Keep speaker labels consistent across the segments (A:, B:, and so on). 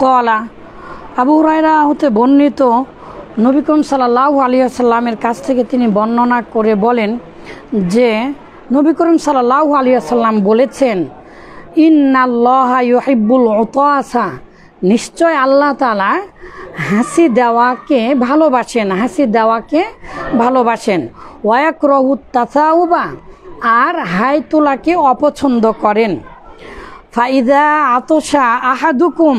A: কলা, আবু হুরায়রা হতে বর্ণিত নবী করিম সাল্লাল্লাহু আলাইহি ওয়াসাল্লামের কাছ থেকে তিনি বর্ণনা করে বলেন যে নবী করিম সাল্লাল্লাহু আলাইহি ওয়াসাল্লাম বলেছেন, ইন্নাল্লাহা ইউহিব্বুল উতাসা, নিশ্চয় আল্লাহ তাআলা হাসি দেওয়াকে ভালোবাসেন, ওয়ায়াকরাহুত তাসাউবা, আর হাই তোলাকে অপছন্দ করেন। ফাইদা আতশা আহাদুকুম,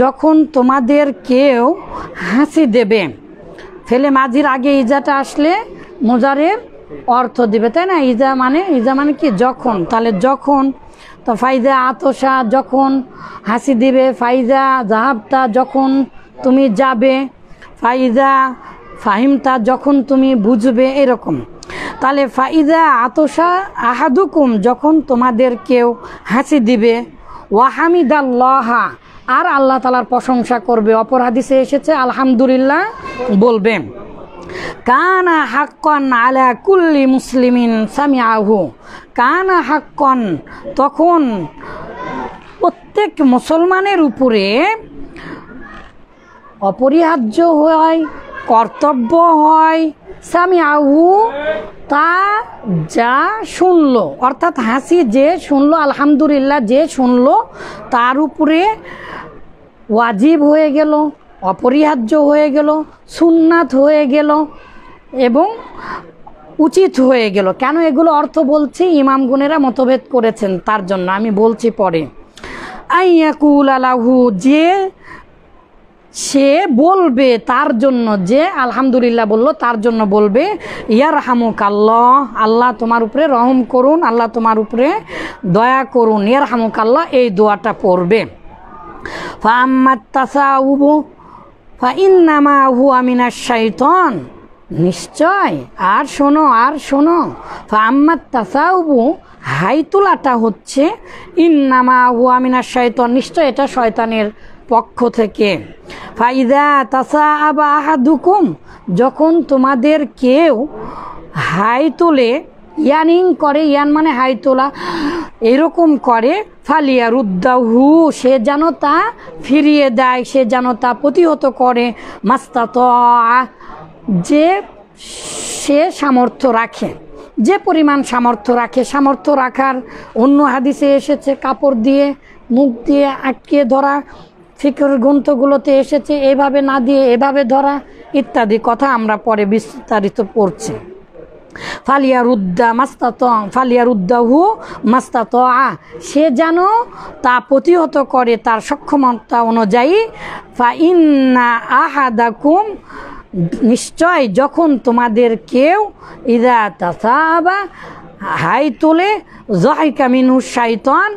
A: যখন তোমাদের কেউ হাসি দেবে, ফেলে মাঝির আগে ইজাটা আসলে মুজারের অর্থ দিবে, তাই না? ইজা মানে কি? যখন। তাহলে যখন, তো ফাইজা আতশা যখন হাসি দিবে, ফাইজা জাহাবতা যখন তুমি যাবে, ফাইজা ফাহিমতা যখন তুমি বুঝবে, এরকম। তাহলে ফাইজা আতশা আহাদুকুম, যখন তোমাদের কেউ হাসি দিবে, ওয়াহামিদাল্লাহা, আর আল্লাহ তাআলার প্রশংসা করবে। অপর হাদিসে এসেছে আলহামদুলিল্লাহ বলবে। কানা হাক্কান আলা কুল্লি মুসলিমিন সামিআহু, কানা হাক্কান, তখন প্রত্যেক মুসলমানের উপরে অপরিহার্য হয়, কর্তব্য হয়, সামিআহু, তা যা শুনলো, অর্থাৎ হাসি যে শুনলো, আলহামদুলিল্লাহ যে শুনলো, তার উপরে ওয়াজিব হয়ে গেল, অপরিহার্য হয়ে গেল, সুন্নাত হয়ে গেল এবং উচিত হয়ে গেল। কেন এগুলো অর্থ বলছি? ইমামগণেরা মতভেদ করেছেন, তার জন্য আমি বলছি পরে। আইয়াকুল আলাহু, যে সে বলবে তার জন্য, যে আলহামদুলিল্লাহ বলল তার জন্য বলবে, ইয়ারহামুকাল্লাহ, আল্লাহ তোমার উপরে রহম করুন, আল্লাহ তোমার উপরে দয়া করুন, ইয়ারহামুকাল্লাহ, এই দোয়াটা পড়বে। ফাআম্মাত তাসাউবু ফাইন্নামা হুয়া মিনাশ শাইতান, নিশ্চয় আর শোনো, ফাআম্মাত তাসাউবু, হাই তোলাটা হচ্ছে, ইন্নামা হুয়া মিনাশ শাইতান, নিশ্চয় এটা শয়তানের পক্ষ থেকে। ফাইদা তাসাআবা আহাদুকুম, যখন তোমাদের কেউ হাই তোলে, ইয়ানিং করে, ইয়ান মানে হাই তোলা, এরকম করে, ফালিয়া রুদ্দাহু, সে যেন তা ফিরিয়ে দেয়, সে যেন তা প্রতিহত করে, মাস্তাতা, যে সে সামর্থ্য রাখে, যে পরিমাণ সামর্থ্য রাখে। সামর্থ্য রাখার অন্য হাদিসে এসেছে কাপড় দিয়ে মুখ দিয়ে আটকে ধরা, ফিকর গ্রন্থগুলোতে এসেছে এভাবে না দিয়ে এভাবে ধরা, ইত্যাদি কথা আমরা পরে বিস্তারিত পড়ছি। ফালিয়ারুদ্দাহু মাস্তাতা, সে যেন তা প্রতিহত করে তার সক্ষমতা অনুযায়ী। ফাইন্না আহাদাকুম, নিশ্চয় যখন তোমাদের কেউ ইদা তাসাবা, হাই তোলে, যাহিকা মিনহু শাইতান,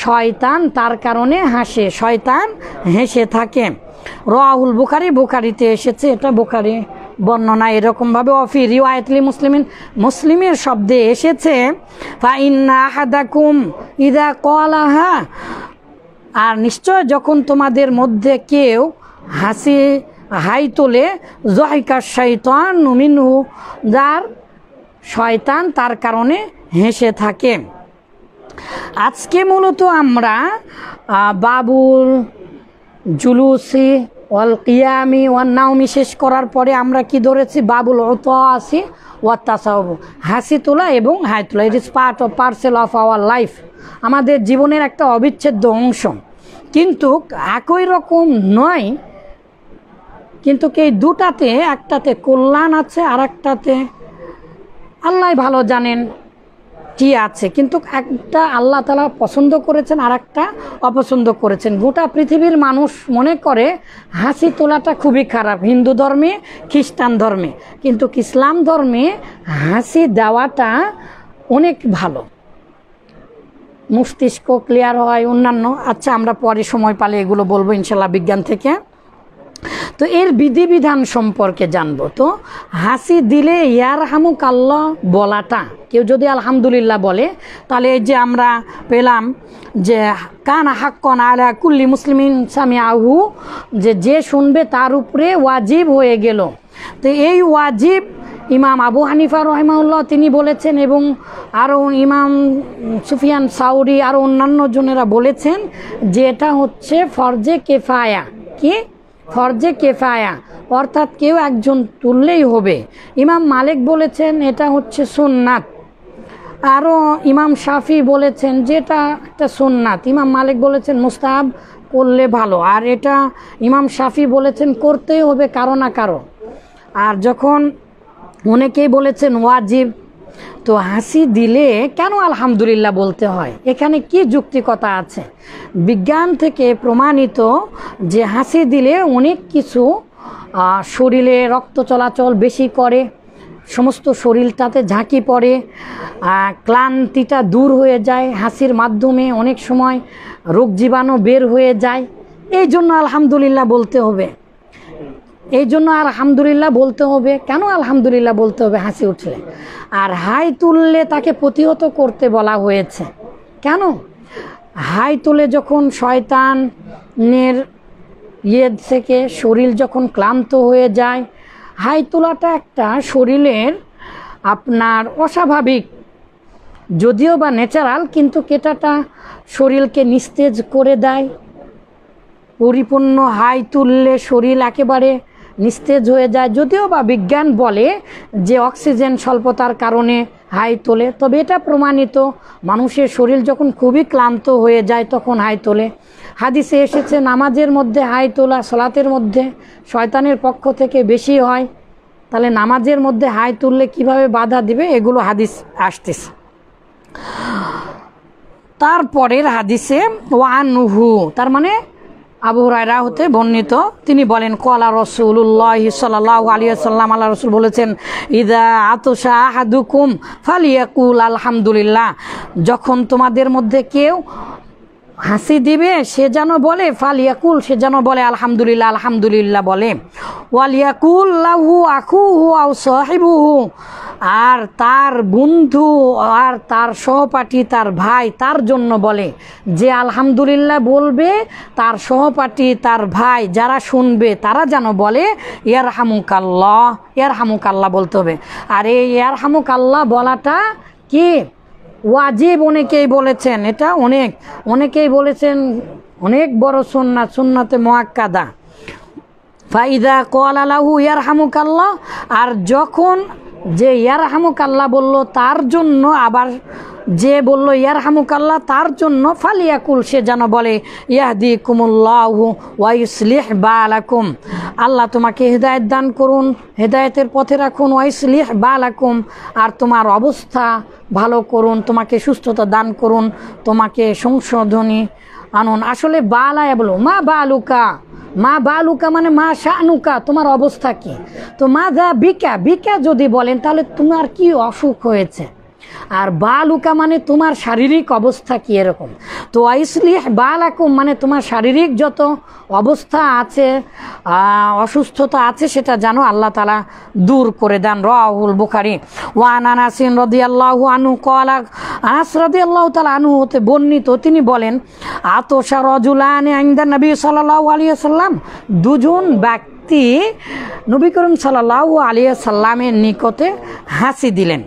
A: শয়তান তার কারণে হাসে, শয়তান হেসে থাকে। রাহুল বুখারী, বুখারীতে এসেছে, এটা বুখারী বর্ণনা এরকমভাবে। অফি রিওয়ায়াতলি মুসলিমিন, মুসলিমের শব্দে এসেছে, ফাইন্না আহাদাকুম ইদা ক্বালাহা, আর নিশ্চয় যখন তোমাদের মধ্যে কেউ হাই তোলে, যাহিকা শাইতান মিনহু, যার শয়তান তার কারণে হেসে থাকে। আজকে মূলত আমরা বাবুল জুলুসি ওয়াল কিয়ামি ওয়ান নাওমি শেষ করার পরে আমরা কি ধরেছি? বাবুল উতাসি ওয়াত তাসাউব, হাসি তোলা এবং হাই তোলা। It is parcel of our life, আমাদের জীবনের একটা অবিচ্ছেদ্য অংশ, কিন্তু একই রকম নয়। কিন্তু এই দুটাতে, একটাতে কল্যাণ আছে আর একটাতে আল্লাহ ভালো জানেন কি আছে, কিন্তু একটা আল্লাহ তাআলা পছন্দ করেছেন আর একটা অপছন্দ করেছেন। গোটা পৃথিবীর মানুষ মনে করে হাসি তোলাটা খুবই খারাপ, হিন্দু ধর্মে, খ্রিস্টান ধর্মে, কিন্তু ইসলাম ধর্মে হাসি দেওয়াটা অনেক ভালো, মস্তিষ্ক ক্লিয়ার হয়, অন্যান্য। আচ্ছা, আমরা পরে সময় পালে এগুলো বলবো ইনশাল্লাহ বিজ্ঞান থেকে। তো এর বিধিবিধান সম্পর্কে জানবো। তো হাসি দিলে ইয়ারহামুকাল্লাহ বলাটা, কেউ যদি আলহামদুলিল্লাহ বলে, তাহলে এই যে আমরা পেলাম যে কানা হাক্কান আলা কুল্লি মুসলিমিন সামিআহু, যে শুনবে তার উপরে ওয়াজিব হয়ে গেল। তো এই ওয়াজিব ইমাম আবু হানিফা রহিমাহুল্লাহ তিনি বলেছেন, এবং আরও ইমাম সুফিয়ান সাউরি আরও অন্যান্য জনেরা বলেছেন যে এটা হচ্ছে ফরজে কেফায়া। কি? ফরজে কেফায়া, অর্থাৎ কেউ একজন তুললেই হবে। ইমাম মালিক বলেছেন এটা হচ্ছে সুন্নাত। আরও ইমাম শাফি বলেছেন যে এটা একটা সুন্নাত। ইমাম মালিক বলেছেন মুস্তাহাব, করলে ভালো। আর এটা ইমাম শাফি বলেছেন করতেই হবে কারো না কারো। আর যখন অনেকেই বলেছেন ওয়াজিব, তো হাসি দিলে কেন আলহামদুলিল্লাহ বলতে হয়? এখানে কি যুক্তিকতা আছে? বিজ্ঞান থেকে প্রমাণিত যে হাসি দিলে অনেক কিছু শরীরে রক্ত চলাচল বেশি করে, সমস্ত শরীরটাতে ঝাঁকি পড়ে, ক্লান্তিটা দূর হয়ে যায়। হাসির মাধ্যমে অনেক সময় রোগ জীবাণু বের হয়ে যায়। এই জন্য আলহামদুলিল্লাহ বলতে হবে। এই জন্য আলহামদুলিল্লাহ বলতে হবে। কেন আলহামদুলিল্লাহ বলতে হবে হাসি উঠলে? আর হাই তুললে তাকে প্রতিহত করতে বলা হয়েছে। কেন? হাই তুলে যখন শয়তানের থেকে শরীর যখন ক্লান্ত হয়ে যায়, হাই তোলাটা একটা শরীরের আপনার অস্বাভাবিক, যদিও বা ন্যাচারাল, কিন্তু কেটাটা শরীরকে নিস্তেজ করে দেয়। পরিপূর্ণ হাই তুললে শরীর একেবারে নিস্তেজ হয়ে যায়। যদিও বা বিজ্ঞান বলে যে অক্সিজেন স্বল্পতার কারণে হাই তোলে, তবে এটা প্রমাণিত মানুষের শরীর যখন খুবই ক্লান্ত হয়ে যায় তখন হাই তোলে। হাদিসে এসেছে নামাজের মধ্যে হাই তোলা সালাতের মধ্যে শয়তানের পক্ষ থেকে বেশি হয়। তাহলে নামাজের মধ্যে হাই তুললে কিভাবে বাধা দিবে? এগুলো হাদিস আসতেছে। তারপরের হাদিসে ওয়ানুহু, তার মানে আবু হুরায়রা হতে বর্ণিত, তিনি বলেন ক্বালা রাসূলুল্লাহ সাল্লাল্লাহু আলাইহি ওয়াসাল্লাম, আল্লাহ রাসূল বলেছেন ইযা আতাশা আহাদুকুম ফালিয়াকুল আলহামদুলিল্লাহ, যখন তোমাদের মধ্যে কেউ হাসি দিবে সে যেন বলে, ফালিয়াকুল, সে যেন বলে আলহামদুলিল্লাহ, আলহামদুলিল্লাহ বলে। ওয়ালিয়াকুল লাহু আখুহু আও সাহিবুহু, আর তার বন্ধু আর তার সহপাঠী, তার ভাই, তার জন্য বলে যে আলহামদুলিল্লাহ বলবে, তার সহপাঠী, তার ভাই যারা শুনবে তারা যেন বলে ইয়ারহামুকাল্লাহ, ইয়ারহামুকাল্লাহ বলতে হবে। আর এই ইয়ারহামুকাল্লাহ বলাটা কি ওয়াজিব? অনেকেই বলেছেন এটা, অনেকেই বলেছেন অনেক বড় সুন্নাত, সুন্নাতে মুআক্কাদা। ফাইদা ক্বালা লাহু ইয়ারহামুকাল্লাহ, আর যখন যে ইয়ারহামুকাল্লাহ বলল তার জন্য, আবার যে বলল ইয়ারহামুকাল্লাহ তার জন্য, ফালিয়াকুল, সে যেন বলে ইয়াহদিকুমুল্লাহু ওয়া ইউসলিহ বালাকুম, আল্লাহ তোমাকে হেদায়েত দান করুন, হেদায়েতের পথে রাখুন, ওয়া ইউসলিহ বালাকুম, আর তোমার অবস্থা ভালো করুন, তোমাকে সুস্থতা দান করুন, তোমাকে সংশোধনী আনুন। আসলে বালায়া বলো মা বালুকা, মা বালুকা মানে মা শানুকা, তোমার অবস্থা কি? তো মা যা বিকা, বিকা যদি বলেন তাহলে তোমার কি অসুখ হয়েছে। আর বালুকা মানে তোমার শারীরিক অবস্থা কি এরকম। তো আইসলিহ বালাকুম মানে তোমার শারীরিক যত অবস্থা আছে, অসুস্থতা আছে, সেটা জানো আল্লাহ তাআলা দূর করে দেন। রাহুল বুখারী। ওয়ান আনাস রাদিয়াল্লাহু আনহু ক্বালা, আনাস রাদিয়াল্লাহু তাআলা আনহু হতে বর্ণিত, তিনি বলেন আতশা রাজুলানি ইনদা নবী সাল্লাল্লাহু আলাইহি ওয়াসাল্লাম, দুজন ব্যক্তি নবী করিম সাল্লাল্লাহু আলাইহি ওয়াসাল্লামের নিকটে হাসি দিলেন,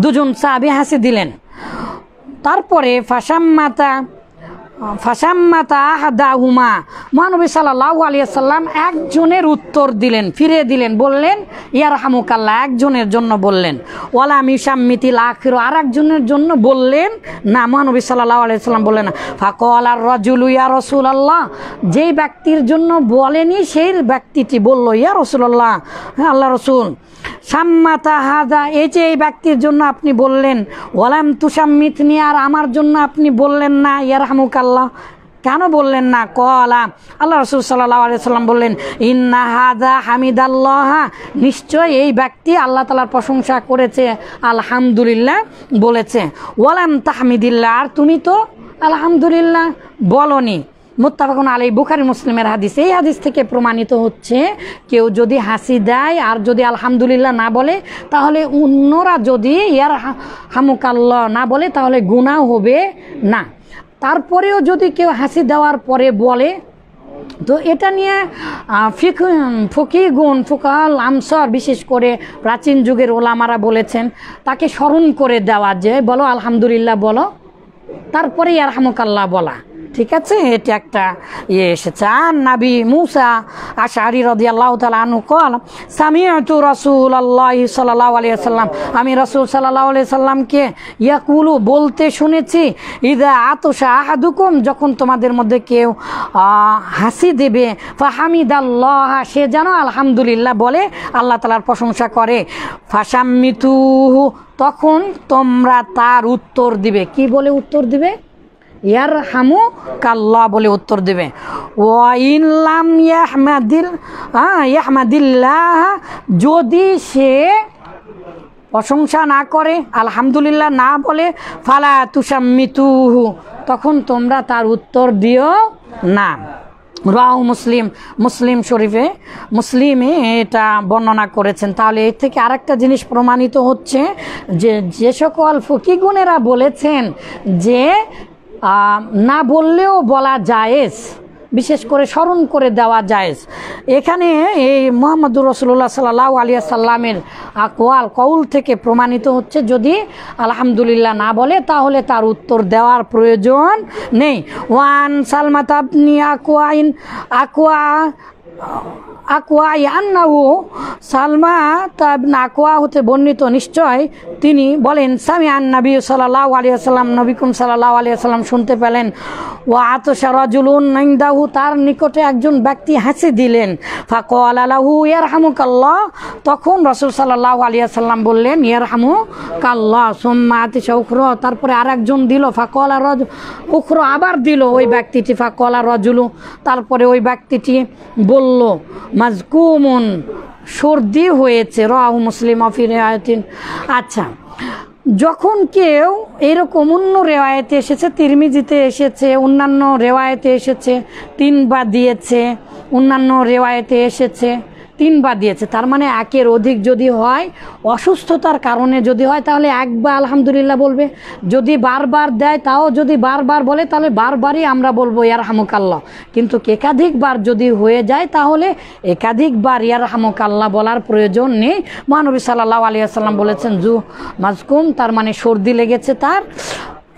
A: দুজন সাহাবী হাসি দিলেন। তারপরে ফাসাম্মাতা আহাদাহুমা, মহানবী সাল্লাল্লাহু আলাইহি ওয়াসাল্লাম একজনের উত্তর দিলেন, ফিরে দিলেন, বললেন ইয়ারহামুকাল্লাহ, একজনের জন্য বললেন। ওয়ালাম ইউসাম্মিতিল আখির, আর একজনের জন্য বললেন না, মহানবী সাল্লাল্লাহু আলাইহি ওয়াসাল্লাম বললেন না। ফাকালার রাজুলু ইয়া রাসূলুল্লাহ, যেই ব্যক্তির জন্য বলেনি সেই ব্যক্তিটি বলল ইয়া রাসূলুল্লাহ, হ্যাঁ আল্লাহ রাসূল, সাম্মাতা হাদা, এই যে এই ব্যক্তির জন্য আপনি বললেন, ওয়ালাম তুসাম্মিতনি, আর আমার জন্য আপনি বললেন না ইয়ারহামুকাল্লাহ, কেন বললেন না? ক্বালা, আল্লাহ রাসূল সাল্লাল্লাহু আলাইহি ওয়াসাল্লাম বললেন ইন্না হাদা হামিদাল্লাহ, নিশ্চয় এই ব্যক্তি আল্লাহ তাআলার প্রশংসা করেছে, আলহামদুলিল্লাহ বলেছে। ওয়ালাম তাহমিদিল্লাহ, আর তুমি তো আলহামদুলিল্লাহ বলনি। মুত্তাফাকুন আলাইহি, বুখারী মুসলিমের হাদিস। এই হাদিস থেকে প্রমাণিত হচ্ছে কেউ যদি হাসি দেয় আর যদি আলহামদুলিল্লাহ না বলে, তাহলে অন্যরা যদি ইয়ারহামুকাল্লাহ না বলে তাহলে গুনাহ হবে না। তারপরেও যদি কেউ হাসি দেওয়ার পরে বলে তো এটা নিয়ে ফুকাহাল আমসার বিশেষ করে প্রাচীন যুগের ওলামারা বলেছেন তাকে স্মরণ করে দেওয়া, যে বলো আলহামদুলিল্লাহ বলো, তারপরে ইয়ারহামুকাল্লাহ বলা, ঠিক আছে। এটা একটা এসেছে। আর নবী মুসা আশআরী রাদিয়াল্লাহু তাআলা আনহু قال সামিআতু রাসূলুল্লাহি সাল্লাল্লাহু আলাইহি ওয়াসাল্লাম, আমি রাসূল সাল্লাল্লাহু আলাইহি সাল্লামকে ইয়াকুলু বলতে শুনেছি, ইযা আতাশা আহাদুকুম, যখন তোমাদের মধ্যে কেউ হাসি দেবে, ফাহামিদাল্লাহ, সে যেন আলহামদুলিল্লাহ বলে, আল্লাহ তাআলার প্রশংসা করে, ফাশাম্মিতুহু, তখন তোমরা তার উত্তর দিবে। কি বলে উত্তর দিবে? ইয়ারহামুকাল্লাহ বলে উত্তর দেবে। ওয়া ইন লাম ইয়াহমাদিল্লাহ, যদি সে প্রশংসা না করে, আলহামদুলিল্লাহ না বলে, ফালা তুসাম্মিতুহু, তখন তোমরা তার উত্তর দিও না। রাওয়াহু মুসলিম, মুসলিম শরীফে মুসলিমে এটা বর্ণনা করেছেন। তাহলে এর থেকে আরেকটা জিনিস প্রমাণিত হচ্ছে যে সকল ফকিগুনেরা বলেছেন যে না বললেও বলা জায়েজ, বিশেষ করে স্মরণ করে দেওয়া জায়েজ। এখানে এই মুহাম্মদুর রাসূলুল্লাহ সাল্লাল্লাহু আলাইহি সাল্লামের কৌল থেকে প্রমাণিত হচ্ছে যদি আলহামদুলিল্লাহ না বলে তাহলে তার উত্তর দেওয়ার প্রয়োজন নেই। ওয়ান সালমা ইবনে আকওয়া আন্নাহু, সালমা ইবনে আকওয়া হতে বর্ণিত, নিশ্চয় তিনি বলেন, সামিআন নবী সাল্লাল্লাহু আলাইহি ওয়াসাল্লাম, নবী করিম সাল্লাল্লাহু আলাইহি ওয়াসাল্লাম শুনতে পেলেন, ওয়া আতাশা রাজুলুন ইনদাহু, তার নিকটে একজন ব্যক্তি হাসি দিলেন, ফাকালা লাহু ইয়ারহামুকাল্লাহ, তখন রাসূল সাল্লাল্লাহু আলাইহি ওয়াসাল্লাম বললেন ইয়ারহামুকাল্লাহ, সুম্মা আতাশা উখরা, তারপরে আরেকজন দিল, ফাকালা রাজুল উখরা, আবার দিল ওই ব্যক্তিটি, ফাকালা রাজুলু, তারপরে ওই ব্যক্তিটি বলল মাজকুমুন, সর্দি হয়েছে। রাওয়াহু মুসলিম ফি রিওয়ায়াতিন। আচ্ছা, যখন কেউ এরকম অন্য রেওয়ায়েতে এসেছে, তিরমিজিতে এসেছে, অন্যান্য রেওয়ায়েতে এসেছে 3 বার দিয়েছে, অন্যান্য রেওয়ায়েতে এসেছে 3 বার দিয়েছে, তার মানে একের অধিক যদি হয়, অসুস্থতার কারণে যদি হয়, তাহলে একবার আলহামদুলিল্লাহ বলবে। যদি বারবার দেয়, তাও যদি বারবার বলে, তাহলে বারবারই আমরা বলবো ইয়ারহামুকাল্লাহ। কিন্তু একাধিকবার যদি হয়ে যায়, তাহলে একাধিকবার ইয়ারহামুকাল্লাহ বলার প্রয়োজন নেই। মহানবী সাল্লাল্লাহু আলাইহি ওয়াসাল্লাম বলেছেন জু মাজকুম, তার মানে সর্দি লেগেছে তার।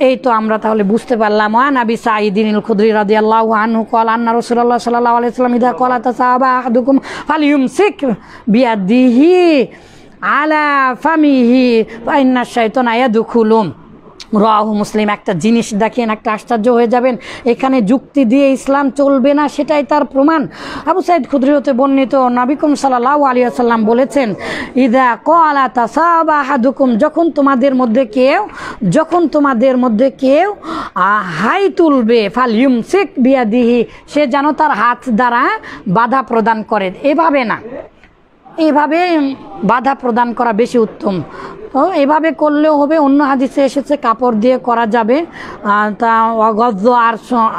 A: এই তো আমরা তাহলে বুঝতে পারলাম। ওয়ান আবি সাঈদিন আল খুদরি রাদিয়াল্লাহু আনহু ক্বালা আন্না রাসূলুল্লাহ সাল্লাল্লাহু আলাইহি ওয়াসাল্লাম ইযা ক্বালা তাসাবা আহাদুকুম ফালইউমসিক বিয়াদিহি আলা ফামিহি ফা ইন্না শাইতানা ইয়াদখুলু। রাওয়াহু মুসলিম। একটা জিনিস দেখেন, একটা আশ্চর্য হয়ে যাবেন, এখানে যুক্তি দিয়ে ইসলাম চলবে না, সেটাই তার প্রমাণ। আবু সাঈদ খুদরি হতে বর্ণিত, নবী করিম সাল্লাল্লাহু আলাইহি ওয়াসাল্লাম বলেছেন, ইযা ক্বালা তাসাবা আহাদুকুম, যখন তোমাদের মধ্যে কেউ হাই তুলবে, ফালইউমসিক বিয়াদিহি, সে যেন তার হাত দ্বারা বাধা প্রদান করে। এভাবে না, এইভাবে বাধা প্রদান করা বেশি উত্তম। এভাবে করলেও হবে। অন্য হাদিসে এসেছে কাপড় দিয়ে করা যাবে, তা অগজ্জ, আর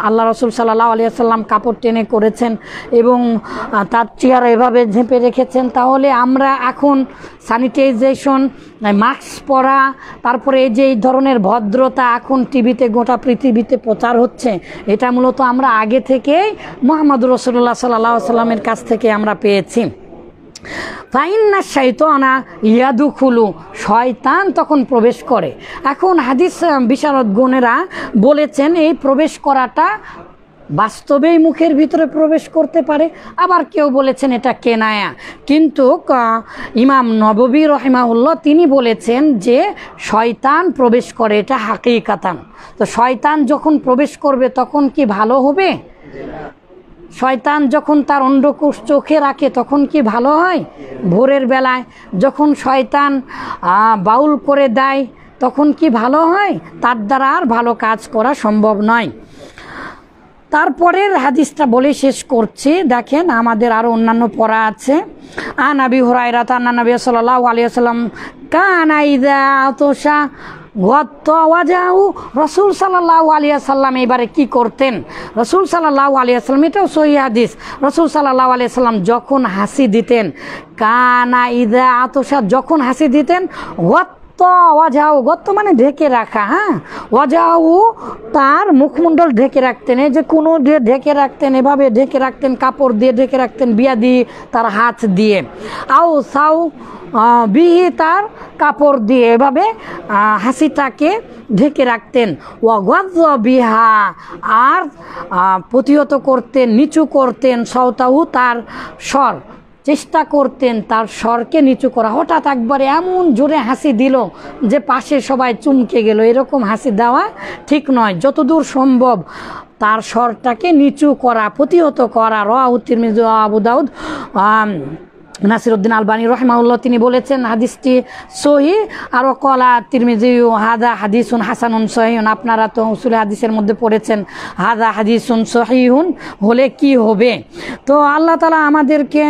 A: আল্লাহ রসুল সাল্লাল্লাহু আলাইহি ওয়াসাল্লাম কাপড় টেনে করেছেন এবং তার চেহারা এভাবে ঝেঁপে রেখেছেন। তাহলে আমরা এখন স্যানিটাইজেশন, মাস্ক পরা, তারপরে এই যে এই ধরনের ভদ্রতা এখন টিভিতে, গোটা পৃথিবীতে প্রচার হচ্ছে, এটা মূলত আমরা আগে থেকেই মুহাম্মদুর রাসূলুল্লাহ সাল্লাল্লাহু আলাইহি ওয়াসাল্লামের কাছ থেকে আমরা পেয়েছি। ফাইন্না শাইতানা ইয়াদখুলু, শয়তান তখন প্রবেশ করে। এখন হাদিস বিশারদগণেরা বলেছেন এই প্রবেশ করাটা বাস্তবেই মুখের ভিতরে প্রবেশ করতে পারে, আবার কেউ বলেছেন এটা কেনায়া। কিন্তু ইমাম নববী রাহিমাহুল্লাহ তিনি বলেছেন যে শয়তান প্রবেশ করে, এটা হাকিকাতান। তো শয়তান যখন প্রবেশ করবে তখন কি ভালো হবে? শয়তান যখন তার অন্ডকোষ চোখে রাখে তখন কি ভালো হয়? ভোরের বেলায় যখন শয়তান বাউল করে দেয় তখন কি ভালো হয়? তার দ্বারা আর ভালো কাজ করা সম্ভব নয়। তারপরের হাদিসটা বলে শেষ করছি। দেখেন, আমাদের আরও অন্যান্য পড়া আছে। আন আবি হুরায়রা আন্না নবী সাল্লাল্লাহু আলাইহি ওয়াসাল্লাম কানা ইযা আতাশা ওয়াজাহু, রাসূল সাল্লাল্লাহু আলাইহি ওয়াসাল্লাম এবারে কি করতেন? রাসূল সাল্লাল্লাহু আলাইহি ওয়াসাল্লাম, এটাও সহিহ হাদিস, রাসূল সাল্লাল্লাহু আলাইহি ওয়াসাল্লাম যখন হাসি দিতেন, কানা ইযা আতাশা, যখন হাসি দিতেন, ওয়াজাহু, গত্ত মানে ঢেকে রাখা, হ্যাঁ, ওয়াজাহু তার মুখমণ্ডল ঢেকে রাখতেন, এই যে কোনো দিয়ে ঢেকে রাখতেন, এভাবে ঢেকে রাখতেন, কাপড় দিয়ে ঢেকে রাখতেন, বিয়াদি তার হাত দিয়ে, আও সাউ বিহি তার কাপড় দিয়ে, এভাবে হাসিটাকে ঢেকে রাখতেন। ওয়াগদ্দ বিহা, আর প্রতিহত করতেন, নিচু করতেন, সওতাহু তার স্বর, চেষ্টা করতেন তার স্বরকে নিচু করা। হঠাৎ একবারে এমন জোরে হাসি দিল যে পাশে সবাই চমকে গেল, এরকম হাসি দেওয়া ঠিক নয়। যতদূর সম্ভব তার স্বরটাকে নিচু করা, প্রতিহত করা। রাওয়াহু তিরমিজি ওয়া আবু দাউদ। নাসিরউদ্দিন আলবানী রাহিমাহুল্লাহ তিনি বলেছেন হাদিসটি সহিহ। আর কলা তিরমিজি হাদা হাদিসুন হাসানুন সহিহুন, আপনারা তো উসুলে হাদিসের মধ্যে পড়েছেন হাদা হাদিসুন সহিহুন হলে কি হবে। তো আল্লাহ তাআলা আমাদেরকে